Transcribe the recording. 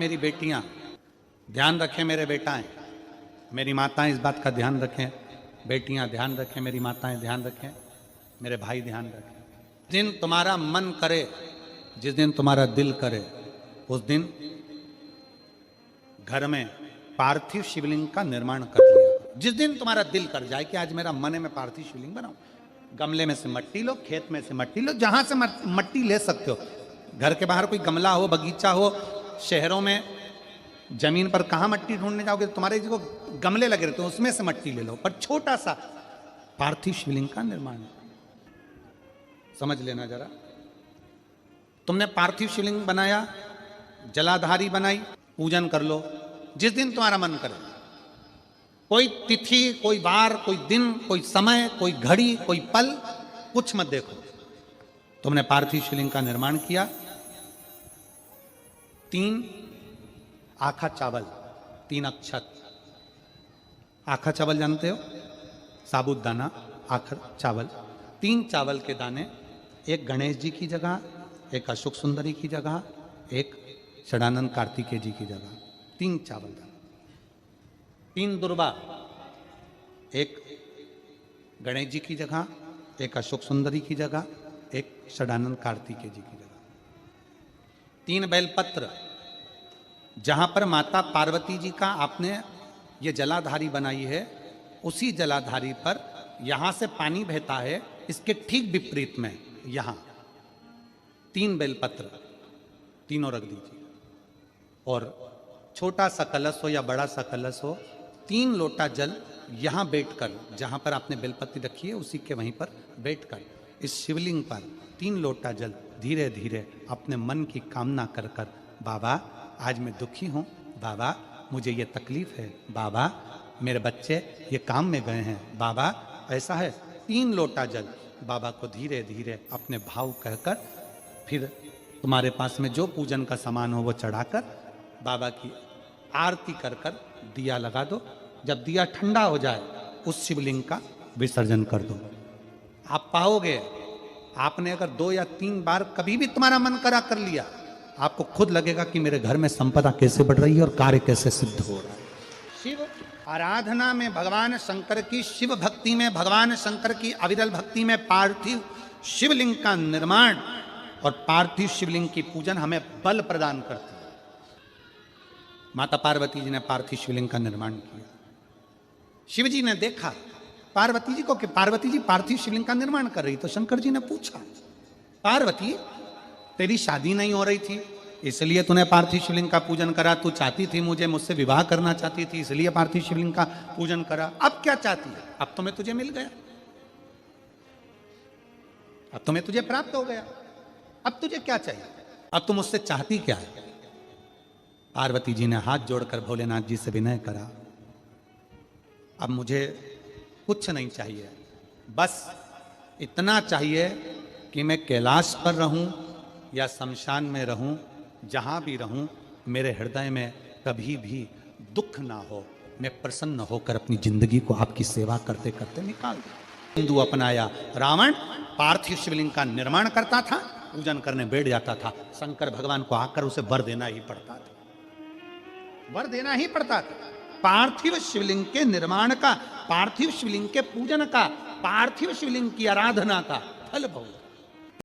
मेरी बेटियां, ध्यान रखें मेरे बेटाएं, मेरी माताएं इस बात का ध्यान रखें, बेटियां ध्यान रखें, मेरी माताएं ध्यान रखें, मेरे भाई ध्यान रखें। जिस दिन तुम्हारा मन करे, जिस दिन तुम्हारा दिल करे, उस दिन घर में पार्थिव शिवलिंग का निर्माण कर लिया। जिस दिन तुम्हारा दिल कर जाए कि आज मेरा मन है मैं पार्थिव शिवलिंग बनाऊं, गमले में से मट्टी लो, खेत में से मट्टी लो, जहां से मट्टी ले सकते हो। घर के बाहर कोई गमला हो, बगीचा हो, शहरों में जमीन पर कहां मट्टी ढूंढने जाओगे, तुम्हारे जो गमले लगे रहते हैं उसमें से मट्टी ले लो, पर छोटा सा पार्थिव शिवलिंग का निर्माण समझ लेना जरा। तुमने पार्थिव शिवलिंग बनाया, जलाधारी बनाई, पूजन कर लो जिस दिन तुम्हारा मन करे। कोई तिथि, कोई वार, कोई दिन, कोई समय, कोई घड़ी, कोई पल, कुछ मत देखो। तुमने पार्थिव शिवलिंग का निर्माण किया। 3 आखा चावल, 3 अक्षत। आखा चावल जानते हो, साबुत दाना, आखा चावल। 3 चावल के दाने, एक गणेश जी की जगह, एक अशोक सुंदरी की जगह, एक षडानंद कार्तिकेय जी की जगह। 3 चावल दाना। 3 दुर्वा, एक गणेश जी की जगह, एक अशोक सुंदरी की जगह, एक षडानंद कार्तिकेय जी की जगह। 3 बेलपत्र, जहां पर माता पार्वती जी का आपने ये जलाधारी बनाई है, उसी जलाधारी पर यहां से पानी बहता है, इसके ठीक विपरीत में यहां 3 बेलपत्र, तीनों रख दीजिए। और छोटा सा कलश हो या बड़ा सा कलश हो, 3 लोटा जल यहां बैठकर, जहां पर आपने बेलपत्ती रखी है उसी के वहीं पर बैठकर इस शिवलिंग पर 3 लोटा जल धीरे धीरे अपने मन की कामना कर कर, बाबा आज मैं दुखी हूं, बाबा मुझे ये तकलीफ है, बाबा मेरे बच्चे ये काम में गए हैं, बाबा ऐसा है। 3 लोटा जल बाबा को धीरे धीरे अपने भाव कहकर, फिर तुम्हारे पास में जो पूजन का सामान हो वो चढ़ाकर बाबा की आरती कर कर दिया लगा दो। जब दिया ठंडा हो जाए उस शिवलिंग का विसर्जन कर दो। आप पाओगे, आपने अगर 2 या 3 बार कभी भी तुम्हारा मन करा कर लिया, आपको खुद लगेगा कि मेरे घर में संपदा कैसे बढ़ रही है और कार्य कैसे सिद्ध हो रहा है। शिव आराधना में भगवान शंकर की, शिव भक्ति में भगवान शंकर की अविरल भक्ति में पार्थिव शिवलिंग का निर्माण और पार्थिव शिवलिंग की पूजन हमें बल प्रदान करती है। माता पार्वती जी ने पार्थिव शिवलिंग का निर्माण किया। शिव जी ने देखा पार्वती जी को कि पार्वती जी पार्थिव शिवलिंग का निर्माण कर रही, तो शंकर जी ने पूछा, पार्वती तेरी शादी नहीं हो रही थी इसलिए तूने पार्थिव शिवलिंग का पूजन करा, तू चाहती थी मुझसे विवाह करना चाहती थी इसलिए पार्थिव शिवलिंग का पूजन करा, अब क्या चाहती है? अब तो मैं तुझे मिल गया, अब तो मैं तुझे प्राप्त हो गया, अब तुझे क्या चाहिए, अब तुम मुझसे चाहती क्या है? पार्वती जी ने हाथ जोड़कर भोलेनाथ जी से विनय करा, अब मुझे कुछ नहीं चाहिए, बस इतना चाहिए कि मैं कैलाश पर रहूं या शमशान में रहूं, जहां भी रहूं मेरे हृदय में कभी भी दुख ना हो, मैं प्रसन्न होकर अपनी जिंदगी को आपकी सेवा करते करते निकाल दूं। हिंदू अपनाया, रावण पार्थिव शिवलिंग का निर्माण करता था, पूजन करने बैठ जाता था, शंकर भगवान को आकर उसे वर देना ही पड़ता था, वर देना ही पड़ता था। पार्थिव शिवलिंग के निर्माण का, पार्थिव शिवलिंग के पूजन का, पार्थिव शिवलिंग की आराधना का फल भोग